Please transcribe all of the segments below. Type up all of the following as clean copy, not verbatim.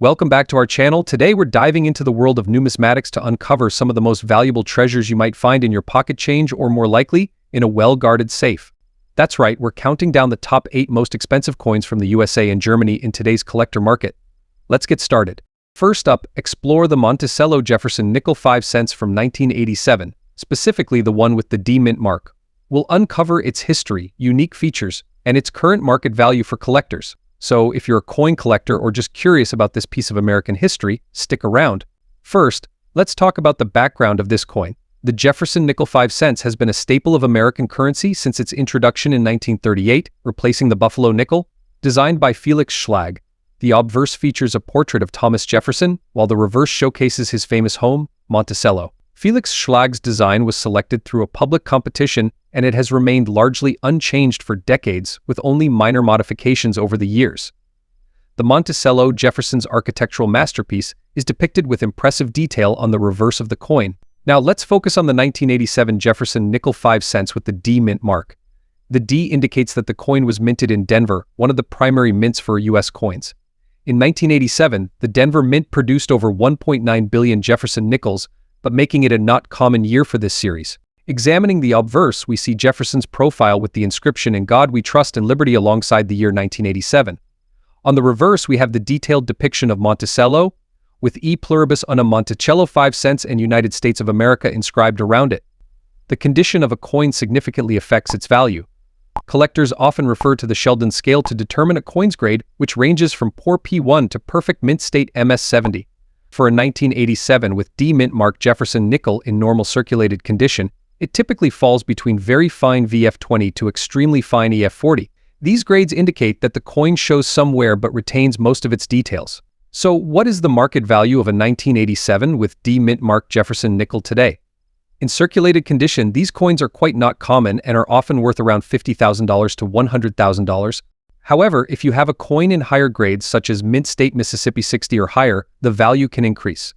Welcome back to our channel. Today we're diving into the world of numismatics to uncover some of the most valuable treasures you might find in your pocket change or more likely, in a well-guarded safe. That's right, we're counting down the top 8 most expensive coins from the USA and Germany in today's collector market. Let's get started. First up, explore the Monticello Jefferson nickel 5 cents from 1987, specifically the one with the D mint mark. We'll uncover its history, unique features, and its current market value for collectors. So if you're a coin collector or just curious about this piece of American history, stick around. First, let's talk about the background of this coin. The Jefferson nickel 5 cents has been a staple of American currency since its introduction in 1938, replacing the Buffalo nickel. Designed by Felix Schlag, the obverse features a portrait of Thomas Jefferson, while the reverse showcases his famous home, Monticello. Felix Schlag's design was selected through a public competition, and it has remained largely unchanged for decades, with only minor modifications over the years. The Monticello, Jefferson's architectural masterpiece, is depicted with impressive detail on the reverse of the coin. Now let's focus on the 1987 Jefferson nickel 5 cents with the D mint mark. The D indicates that the coin was minted in Denver, one of the primary mints for U.S. coins. In 1987, the Denver Mint produced over 1.9 billion Jefferson nickels, but making it a not common year for this series. Examining the obverse, we see Jefferson's profile with the inscription "In God We Trust and Liberty" alongside the year 1987. On the reverse, we have the detailed depiction of Monticello, with E pluribus unum Monticello 5 cents and United States of America inscribed around it. The condition of a coin significantly affects its value. Collectors often refer to the Sheldon scale to determine a coin's grade, which ranges from poor P1 to perfect mint state MS70. For a 1987 with D mint mark Jefferson nickel in normal circulated condition, it typically falls between very fine VF20 to extremely fine EF40. These grades indicate that the coin shows some wear but retains most of its details. So what is the market value of a 1987 with D mint mark Jefferson nickel today? In circulated condition, these coins are quite not common and are often worth around $50,000 to $100,000. However, if you have a coin in higher grades such as mint state Mississippi 60 or higher, the value can increase.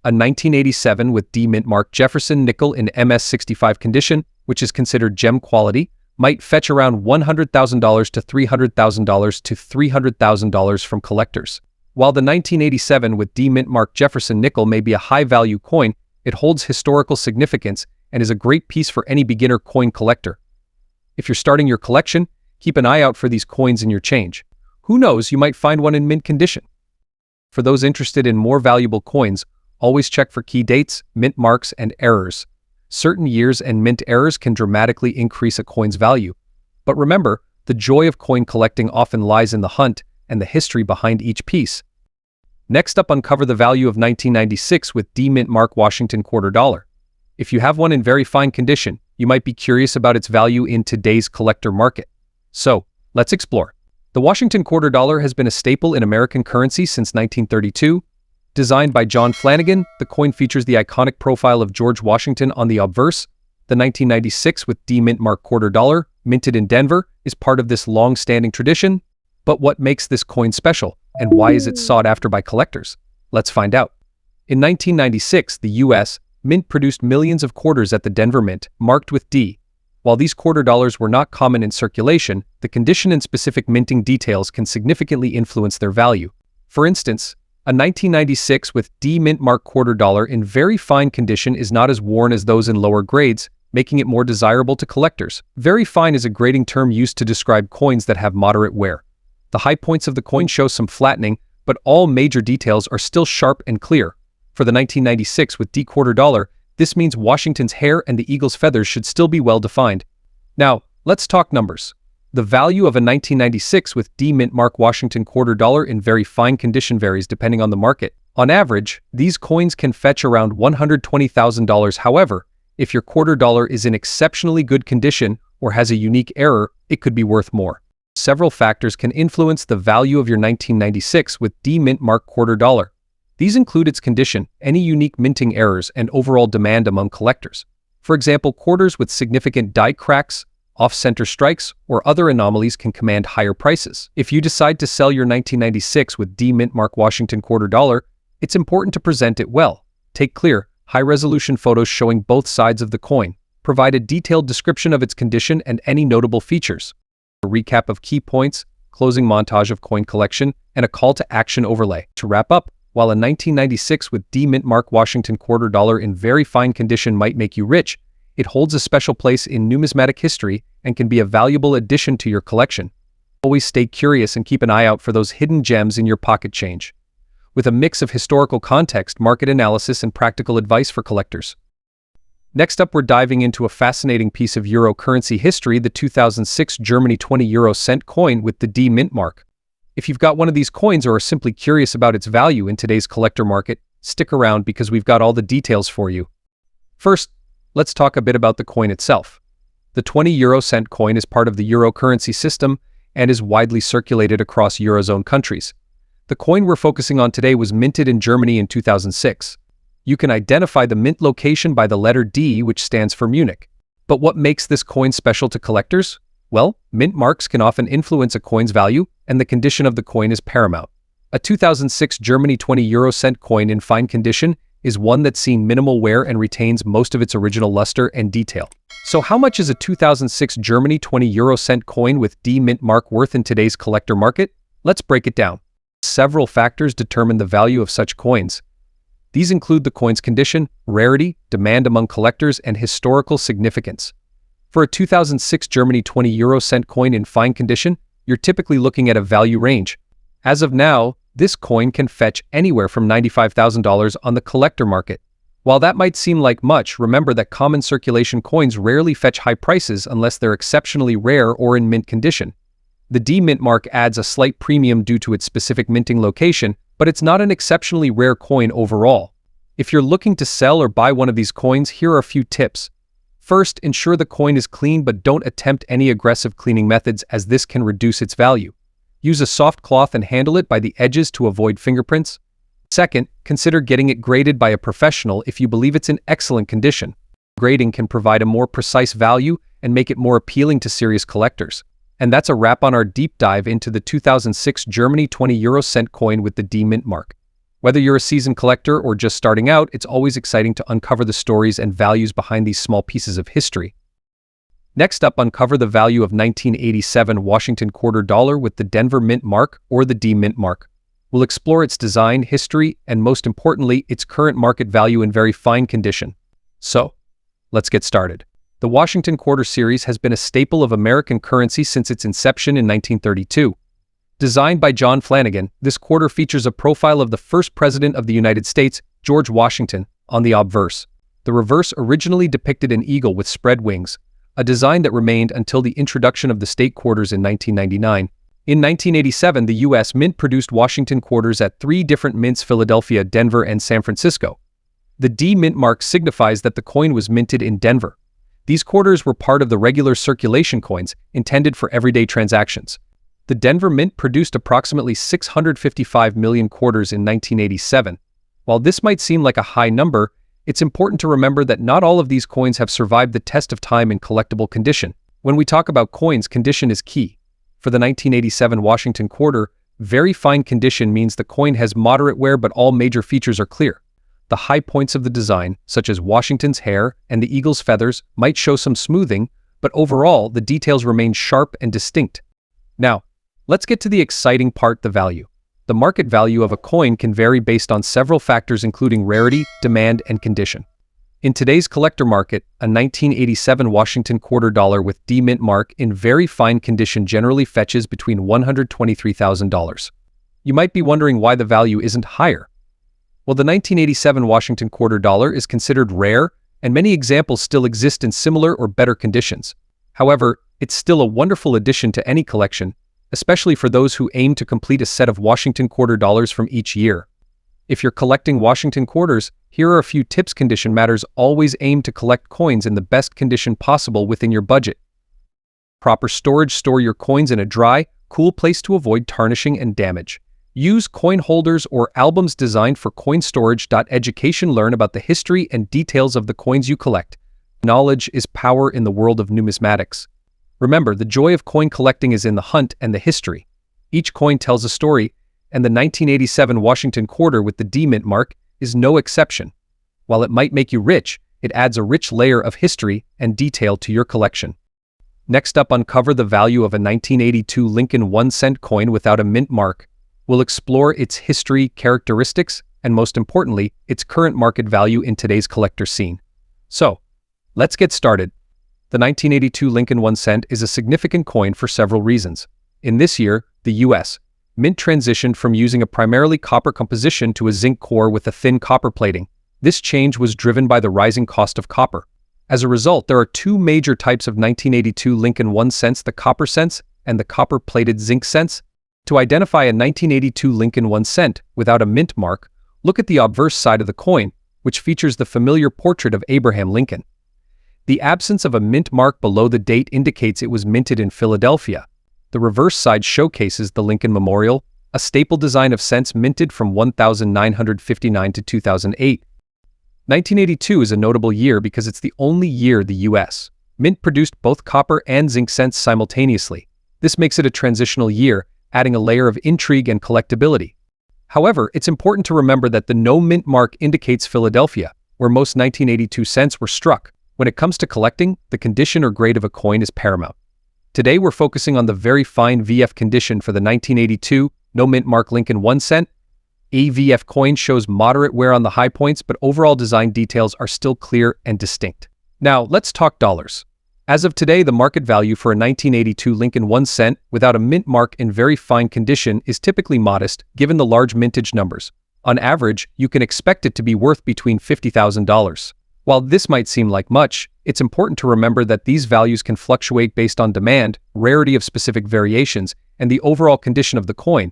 A 1987 with D mint mark Jefferson nickel in MS65 condition, which is considered gem quality, might fetch around $100,000 to $300,000 to $300,000 from collectors. While the 1987 with D mint mark Jefferson nickel may be a high-value coin, it holds historical significance and is a great piece for any beginner coin collector. If you're starting your collection, keep an eye out for these coins in your change. Who knows, you might find one in mint condition. For those interested in more valuable coins, always check for key dates, mint marks, and errors. Certain years and mint errors can dramatically increase a coin's value. But remember, the joy of coin collecting often lies in the hunt and the history behind each piece. Next up, uncover the value of 1996 with D mint mark Washington quarter dollar. If you have one in very fine condition, you might be curious about its value in today's collector market. So, let's explore. The Washington quarter dollar has been a staple in American currency since 1932. Designed by John Flanagan, the coin features the iconic profile of George Washington on the obverse. The 1996 with D mint mark quarter dollar, minted in Denver, is part of this long-standing tradition. But what makes this coin special, and why is it sought after by collectors? Let's find out. In 1996, the U.S. Mint produced millions of quarters at the Denver Mint, marked with D. While these quarter dollars were not common in circulation, the condition and specific minting details can significantly influence their value. For instance, a 1996 with D mint mark quarter dollar in very fine condition is not as worn as those in lower grades, making it more desirable to collectors. Very fine is a grading term used to describe coins that have moderate wear. The high points of the coin show some flattening, but all major details are still sharp and clear. For the 1996 with D quarter dollar, this means Washington's hair and the eagle's feathers should still be well defined. Now, let's talk numbers. The value of a 1996 with D mint mark Washington quarter dollar in very fine condition varies depending on the market. On average, these coins can fetch around $120,000. However, if your quarter dollar is in exceptionally good condition or has a unique error, it could be worth more. Several factors can influence the value of your 1996 with D mint mark quarter dollar. These include its condition, any unique minting errors, and overall demand among collectors. For example, quarters with significant die cracks, off-center strikes, or other anomalies can command higher prices. If you decide to sell your 1996 with D mint mark Washington quarter dollar, it's important to present it well. Take clear, high-resolution photos showing both sides of the coin. Provide a detailed description of its condition and any notable features. A recap of key points, closing montage of coin collection, and a call to action overlay. To wrap up, while a 1996 with D mint mark Washington quarter dollar in very fine condition might make you rich, it holds a special place in numismatic history and can be a valuable addition to your collection. Always stay curious and keep an eye out for those hidden gems in your pocket change. With a mix of historical context, market analysis, and practical advice for collectors. Next up, we're diving into a fascinating piece of Euro currency history, the 2006 Germany 20 euro cent coin with the D mint mark. If you've got one of these coins or are simply curious about its value in today's collector market, stick around because we've got all the details for you. First, let's talk a bit about the coin itself. The 20 euro cent coin is part of the Euro currency system and is widely circulated across Eurozone countries. The coin we're focusing on today was minted in Germany in 2006. You can identify the mint location by the letter D, which stands for Munich. But what makes this coin special to collectors? Well, mint marks can often influence a coin's value, and the condition of the coin is paramount. A 2006 Germany 20 euro cent coin in fine condition is one that's seen minimal wear and retains most of its original luster and detail. So how much is a 2006 Germany 20 euro cent coin with D mint mark worth in today's collector market? Let's break it down. Several factors determine the value of such coins. These include the coin's condition, rarity, demand among collectors, and historical significance. For a 2006 Germany 20 euro cent coin in fine condition, you're typically looking at a value range. As of now, this coin can fetch anywhere from $95,000 on the collector market. While that might seem like much, remember that common circulation coins rarely fetch high prices unless they're exceptionally rare or in mint condition. The D mint mark adds a slight premium due to its specific minting location, but it's not an exceptionally rare coin overall. If you're looking to sell or buy one of these coins, here are a few tips. First, ensure the coin is clean, but don't attempt any aggressive cleaning methods as this can reduce its value. Use a soft cloth and handle it by the edges to avoid fingerprints. Second, consider getting it graded by a professional if you believe it's in excellent condition. Grading can provide a more precise value and make it more appealing to serious collectors. And that's a wrap on our deep dive into the 2006 Germany 20 euro cent coin with the D mint mark. Whether you're a seasoned collector or just starting out, it's always exciting to uncover the stories and values behind these small pieces of history. Next up, uncover the value of 1987 Washington quarter dollar with the Denver mint mark or the D mint mark. We'll explore its design, history, and most importantly, its current market value in very fine condition. So, let's get started. The Washington Quarter Series has been a staple of American currency since its inception in 1932. Designed by John Flanagan, this quarter features a profile of the first president of the United States, George Washington, on the obverse. The reverse originally depicted an eagle with spread wings, a design that remained until the introduction of the state quarters in 1999. In 1987, the U.S. Mint produced Washington quarters at 3 different mints: Philadelphia, Denver, and San Francisco. The D mint mark signifies that the coin was minted in Denver. These quarters were part of the regular circulation coins intended for everyday transactions. The Denver Mint produced approximately 655 million quarters in 1987. While this might seem like a high number, it's important to remember that not all of these coins have survived the test of time in collectible condition. When we talk about coins, condition is key. For the 1987 Washington quarter, very fine condition means the coin has moderate wear but all major features are clear. The high points of the design, such as Washington's hair and the eagle's feathers, might show some smoothing, but overall, the details remain sharp and distinct. Now, let's get to the exciting part: the value. The market value of a coin can vary based on several factors including rarity, demand, and condition. In today's collector market, a 1987 Washington quarter dollar with D mint mark in very fine condition generally fetches between $123,000. You might be wondering why the value isn't higher. Well, the 1987 Washington quarter dollar is considered rare, and many examples still exist in similar or better conditions. However, it's still a wonderful addition to any collection, especially for those who aim to complete a set of Washington quarter dollars from each year. If you're collecting Washington quarters, here are a few tips. Condition matters. Always aim to collect coins in the best condition possible within your budget. Proper storage. Store your coins in a dry, cool place to avoid tarnishing and damage. Use coin holders or albums designed for coin storage. Education. Learn about the history and details of the coins you collect. Knowledge is power in the world of numismatics. Remember, the joy of coin collecting is in the hunt and the history. Each coin tells a story, and the 1987 Washington quarter with the D mint mark is no exception. While it might make you rich, it adds a rich layer of history and detail to your collection. Next up, uncover the value of a 1982 Lincoln 1-cent coin without a mint mark. We'll explore its history, characteristics, and most importantly, its current market value in today's collector scene. So, let's get started. The 1982 Lincoln 1 cent is a significant coin for several reasons. In this year, the U.S. Mint transitioned from using a primarily copper composition to a zinc core with a thin copper plating. This change was driven by the rising cost of copper. As a result, there are two major types of 1982 Lincoln 1 cents, the copper cents and the copper-plated zinc cents. To identify a 1982 Lincoln 1 cent without a mint mark, look at the obverse side of the coin, which features the familiar portrait of Abraham Lincoln. The absence of a mint mark below the date indicates it was minted in Philadelphia. The reverse side showcases the Lincoln Memorial, a staple design of cents minted from 1959 to 2008. 1982 is a notable year because it's the only year the U.S. Mint produced both copper and zinc cents simultaneously. This makes it a transitional year, adding a layer of intrigue and collectability. However, it's important to remember that the no mint mark indicates Philadelphia, where most 1982 cents were struck. When it comes to collecting, the condition or grade of a coin is paramount. Today we're focusing on the very fine VF condition for the 1982 no mint mark Lincoln 1 cent. A VF coin shows moderate wear on the high points, but overall design details are still clear and distinct. Now, let's talk dollars. As of today, the market value for a 1982 Lincoln 1 cent without a mint mark in very fine condition is typically modest, given the large mintage numbers. On average, you can expect it to be worth between $50,000. While this might seem like much, it's important to remember that these values can fluctuate based on demand, rarity of specific variations, and the overall condition of the coin.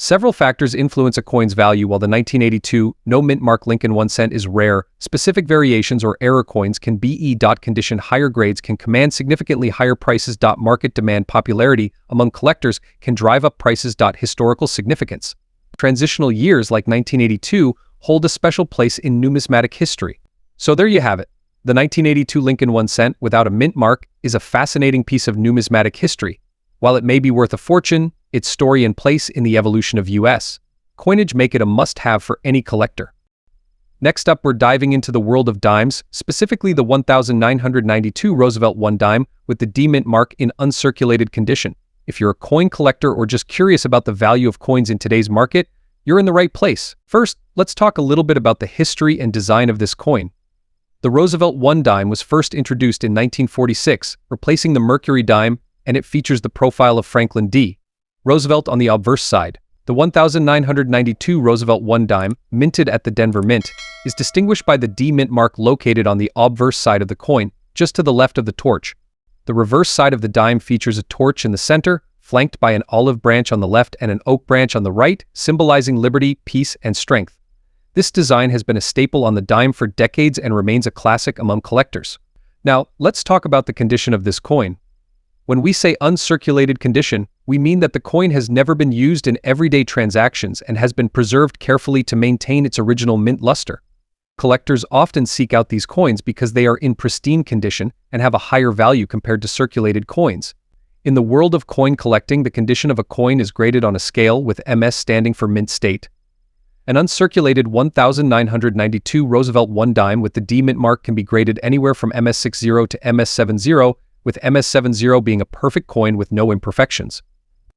Several factors influence a coin's value. While the 1982 no mint mark Lincoln 1 cent is rare, specific variations or error coins can be condition. Higher grades can command significantly higher prices. Market demand popularity among collectors can drive up prices. Historical significance. Transitional years like 1982 hold a special place in numismatic history. So there you have it. The 1982 Lincoln 1 cent without a mint mark is a fascinating piece of numismatic history. While it may be worth a fortune, its story and place in the evolution of U.S. coinage make it a must-have for any collector. Next up, we're diving into the world of dimes, specifically the 1992 Roosevelt 1 dime with the D mint mark in uncirculated condition. If you're a coin collector or just curious about the value of coins in today's market, you're in the right place. First, let's talk a little bit about the history and design of this coin. The Roosevelt 1 dime was first introduced in 1946, replacing the Mercury dime, and it features the profile of Franklin D. Roosevelt on the obverse side. The 1992 Roosevelt 1 dime, minted at the Denver Mint, is distinguished by the D mint mark located on the obverse side of the coin, just to the left of the torch. The reverse side of the dime features a torch in the center, flanked by an olive branch on the left and an oak branch on the right, symbolizing liberty, peace, and strength. This design has been a staple on the dime for decades and remains a classic among collectors. Now, let's talk about the condition of this coin. When we say uncirculated condition, we mean that the coin has never been used in everyday transactions and has been preserved carefully to maintain its original mint luster. Collectors often seek out these coins because they are in pristine condition and have a higher value compared to circulated coins. In the world of coin collecting, the condition of a coin is graded on a scale, with MS standing for mint state. An uncirculated 1992 Roosevelt 1 dime with the D mint mark can be graded anywhere from MS60 to MS70, with MS70 being a perfect coin with no imperfections.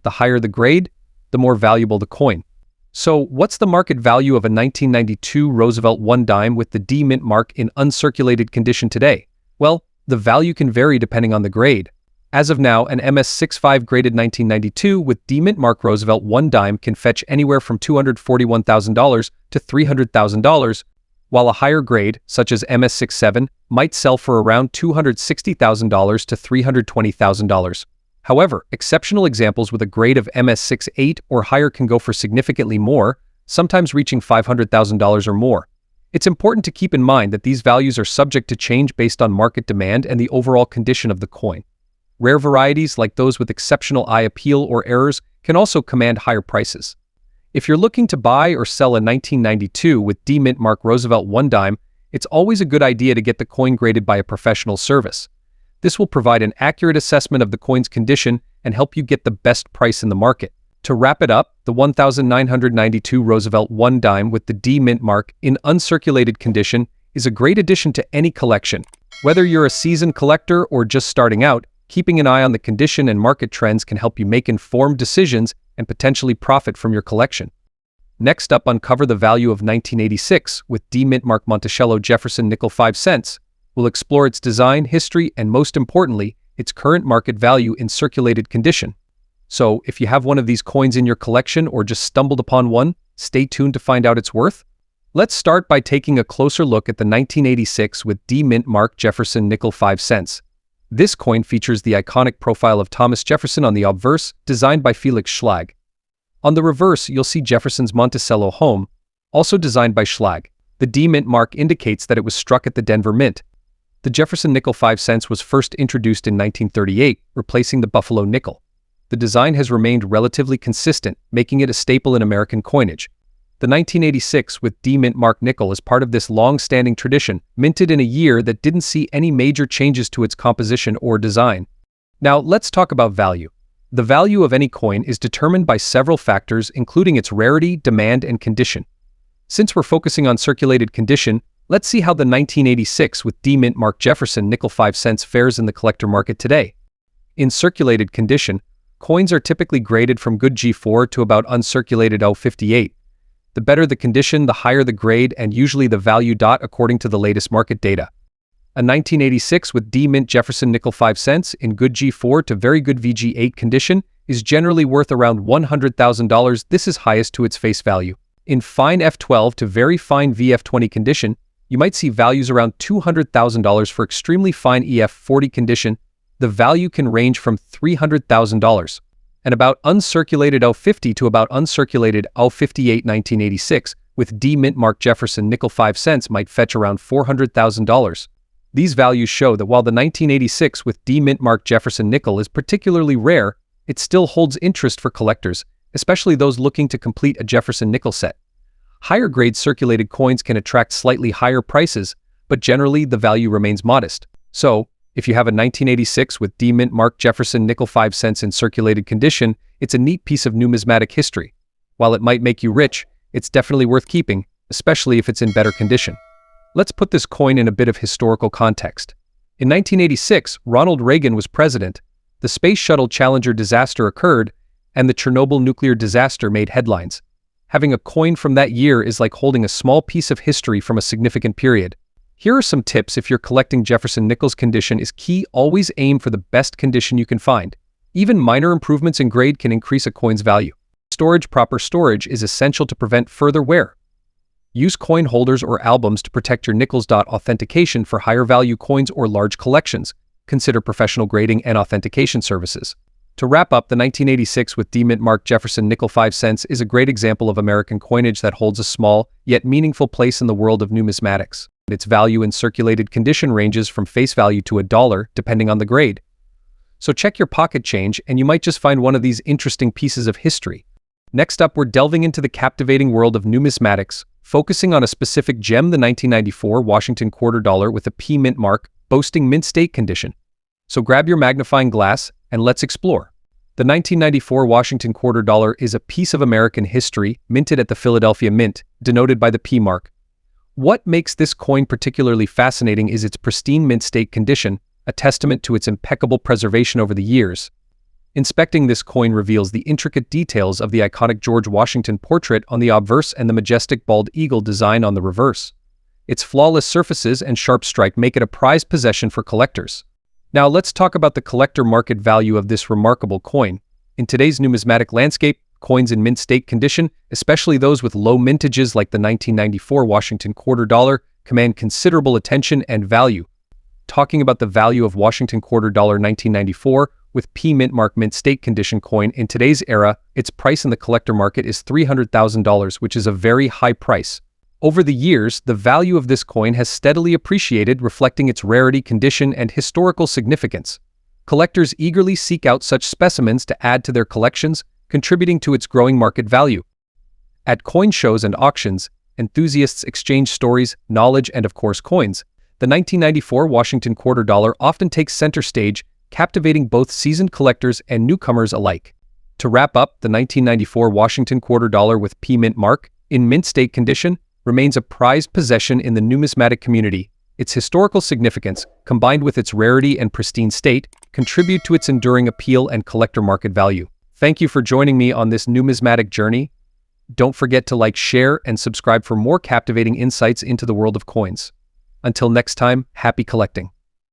The higher the grade, the more valuable the coin. So, what's the market value of a 1992 Roosevelt 1 dime with the D mint mark in uncirculated condition today? Well, the value can vary depending on the grade. As of now, an MS65 graded 1992 with D mint mark Roosevelt 1 dime can fetch anywhere from $241,000 to $300,000, while a higher grade, such as MS67, might sell for around $260,000 to $320,000. However, exceptional examples with a grade of MS68 or higher can go for significantly more, sometimes reaching $500,000 or more. It's important to keep in mind that these values are subject to change based on market demand and the overall condition of the coin. Rare varieties, like those with exceptional eye appeal or errors, can also command higher prices. If you're looking to buy or sell a 1992 with D mint mark Roosevelt 1 dime, it's always a good idea to get the coin graded by a professional service. This will provide an accurate assessment of the coin's condition and help you get the best price in the market. To wrap it up, the 1992 Roosevelt 1 dime with the D mint mark in uncirculated condition is a great addition to any collection. Whether you're a seasoned collector or just starting out, keeping an eye on the condition and market trends can help you make informed decisions and potentially profit from your collection. Next up, uncover the value of 1986 with D Mint Mark Monticello Jefferson nickel 5 cents. We'll explore its design, history, and most importantly, its current market value in circulated condition. So, if you have one of these coins in your collection or just stumbled upon one, stay tuned to find out its worth. Let's start by taking a closer look at the 1986 with D Mint Mark Jefferson nickel 5 cents. This coin features the iconic profile of Thomas Jefferson on the obverse, designed by Felix Schlag. On the reverse, you'll see Jefferson's Monticello home, also designed by Schlag. The D Mint mark indicates that it was struck at the Denver Mint. The Jefferson nickel 5 cents was first introduced in 1938, replacing the Buffalo nickel. The design has remained relatively consistent, making it a staple in American coinage. The 1986 with D Mint Mark nickel is part of this long-standing tradition, minted in a year that didn't see any major changes to its composition or design. Now, let's talk about value. The value of any coin is determined by several factors, including its rarity, demand, and condition. Since we're focusing on circulated condition, let's see how the 1986 with D Mint Mark Jefferson nickel 5 cents fares in the collector market today. In circulated condition, coins are typically graded from good G4 to about uncirculated O58. The better the condition, the higher the grade, and usually the value. According to the latest market data. A 1986 with D Mint Jefferson nickel 5 cents in good G4 to very good VG8 condition is generally worth around $100,000. This is highest to its face value. In fine F12 to very fine VF20 condition, you might see values around $200,000. For extremely fine EF40 condition, the value can range from $300,000. And about uncirculated O50 to about uncirculated O58 1986 with D Mint Mark Jefferson nickel 5 cents might fetch around $400,000. These values show that while the 1986 with D Mint Mark Jefferson nickel is particularly rare, it still holds interest for collectors, especially those looking to complete a Jefferson nickel set. Higher grade circulated coins can attract slightly higher prices, but generally the value remains modest. So, if you have a 1986 with D Mint Mark Jefferson nickel 5 cents in circulated condition, it's a neat piece of numismatic history. While it might make you rich, it's definitely worth keeping, especially if it's in better condition. Let's put this coin in a bit of historical context. In 1986, Ronald Reagan was president, the Space Shuttle Challenger disaster occurred, and the Chernobyl nuclear disaster made headlines. Having a coin from that year is like holding a small piece of history from a significant period. Here are some tips if you're collecting Jefferson nickels. Condition is key. Always aim for the best condition you can find. Even minor improvements in grade can increase a coin's value. Storage. Proper storage is essential to prevent further wear. Use coin holders or albums to protect your nickels. Authentication for higher value coins or large collections. Consider professional grading and authentication services. To wrap up, the 1986 with D Mint Mark Jefferson nickel 5 cents is a great example of American coinage that holds a small, yet meaningful place in the world of numismatics. Its value in circulated condition ranges from face value to $1, depending on the grade. So check your pocket change and you might just find one of these interesting pieces of history. Next up, we're delving into the captivating world of numismatics, focusing on a specific gem, the 1994 Washington quarter dollar with a P mint mark, boasting mint state condition. So grab your magnifying glass and let's explore. The 1994 Washington quarter dollar is a piece of American history, minted at the Philadelphia Mint, denoted by the P mark. What makes this coin particularly fascinating is its pristine mint state condition, a testament to its impeccable preservation over the years. Inspecting this coin reveals the intricate details of the iconic George Washington portrait on the obverse and the majestic bald eagle design on the reverse. Its flawless surfaces and sharp strike make it a prized possession for collectors. Now let's talk about the collector market value of this remarkable coin. In today's numismatic landscape, coins in mint state condition, especially those with low mintages like the 1994 Washington quarter dollar, command considerable attention and value. Talking about the value of Washington quarter dollar 1994 with P mint mark mint state condition coin in today's era, its price in the collector market is $300,000, which is a very high price. Over the years, the value of this coin has steadily appreciated, reflecting its rarity, condition, and historical significance. Collectors eagerly seek out such specimens to add to their collections, contributing to its growing market value. At coin shows and auctions, enthusiasts exchange stories, knowledge, and of course coins. The 1994 Washington quarter dollar often takes center stage, captivating both seasoned collectors and newcomers alike. To wrap up, the 1994 Washington quarter dollar with P mint mark, in mint state condition, remains a prized possession in the numismatic community. Its historical significance, combined with its rarity and pristine state, contribute to its enduring appeal and collector market value. Thank you for joining me on this numismatic journey. Don't forget to like, share, and subscribe for more captivating insights into the world of coins. Until next time, happy collecting.